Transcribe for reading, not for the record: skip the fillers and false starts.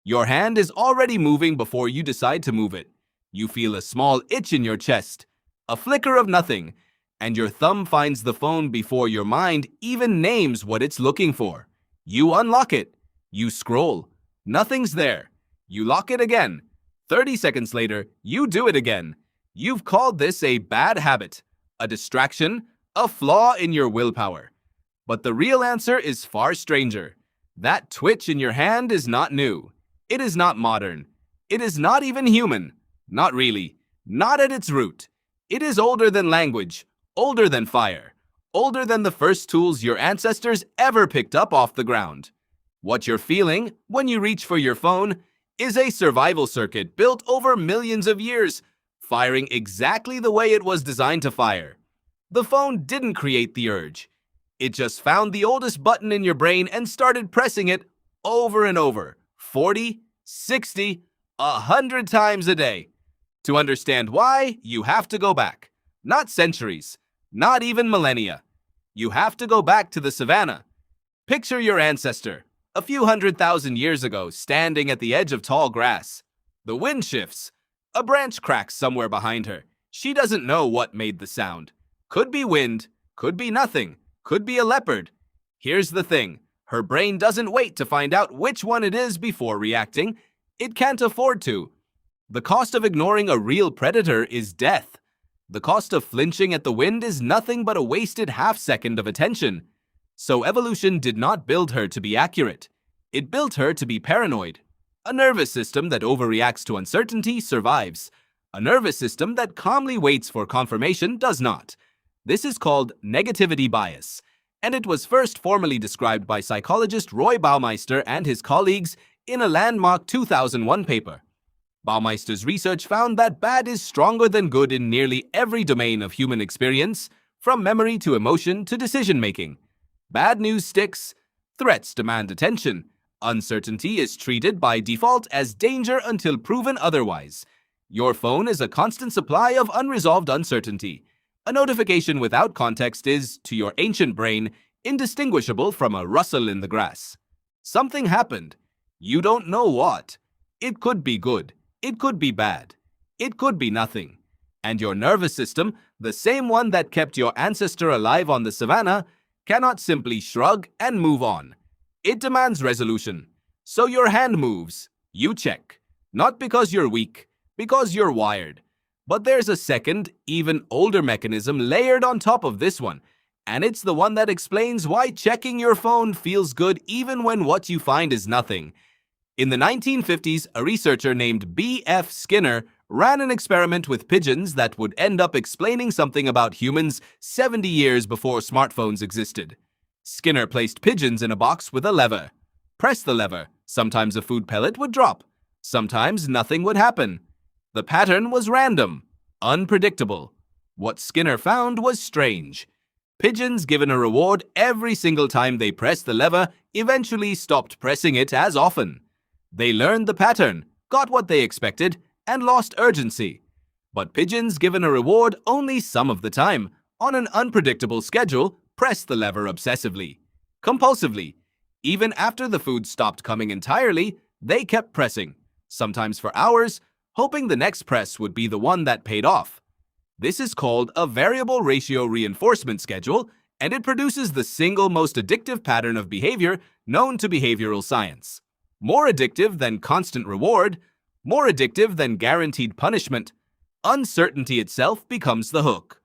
Your hand is already moving before you decide to move it. You feel a small itch in your chest, a flicker of nothing, and your thumb finds the phone before your mind even names what it's looking for. You unlock it. You scroll. Nothing's there. You lock it again. 30 seconds later, you do it again. You've called this a bad habit, a distraction, a flaw in your willpower. But the real answer is far stranger. That twitch in your hand is not new. It is not modern. It is not even human. Not really. Not at its root. It is older than language, older than fire, older than the first tools your ancestors ever picked up off the ground. What you're feeling when you reach for your phone is a survival circuit built over millions of years, firing exactly the way it was designed to fire. The phone didn't create the urge. It just found the oldest button in your brain and started pressing it over and over, 40, 60, 100 times a day. To understand why, you have to go back. Not centuries, not even millennia. You have to go back to the savannah. Picture your ancestor, a few 100,000 years ago, standing at the edge of tall grass. The wind shifts. A branch cracks somewhere behind her. She doesn't know what made the sound. Could be wind, could be nothing, could be a leopard. Here's the thing. Her brain doesn't wait to find out which one it is before reacting. It can't afford to. The cost of ignoring a real predator is death. The cost of flinching at the wind is nothing but a wasted half-second of attention. So evolution did not build her to be accurate. It built her to be paranoid. A nervous system that overreacts to uncertainty survives. A nervous system that calmly waits for confirmation does not. This is called negativity bias, and it was first formally described by psychologist Roy Baumeister and his colleagues in a landmark 2001 paper. Baumeister's research found that bad is stronger than good in nearly every domain of human experience, from memory to emotion to decision-making. Bad news sticks, threats demand attention, uncertainty is treated by default as danger until proven otherwise. Your phone is a constant supply of unresolved uncertainty. A notification without context is, to your ancient brain, indistinguishable from a rustle in the grass. Something happened. You don't know what. It could be good. It could be bad. It could be nothing. And your nervous system, the same one that kept your ancestor alive on the savannah, cannot simply shrug and move on. It demands resolution. So your hand moves. You check. Not because you're weak, because you're wired. But there's a second, even older mechanism layered on top of this one, and it's the one that explains why checking your phone feels good even when what you find is nothing. In the 1950s, a researcher named B.F. Skinner ran an experiment with pigeons that would end up explaining something about humans 70 years before smartphones existed. Skinner placed pigeons in a box with a lever. Press the lever. Sometimes a food pellet would drop. Sometimes nothing would happen. The pattern was random, unpredictable. What Skinner found was strange. Pigeons given a reward every single time they pressed the lever eventually stopped pressing it as often. They learned the pattern, got what they expected, and lost urgency. But pigeons given a reward only some of the time, on an unpredictable schedule, pressed the lever obsessively, compulsively. Even after the food stopped coming entirely, they kept pressing, sometimes for hours, hoping the next press would be the one that paid off. This is called a variable ratio reinforcement schedule, and it produces the single most addictive pattern of behavior known to behavioral science. More addictive than constant reward, more addictive than guaranteed punishment. Uncertainty itself becomes the hook.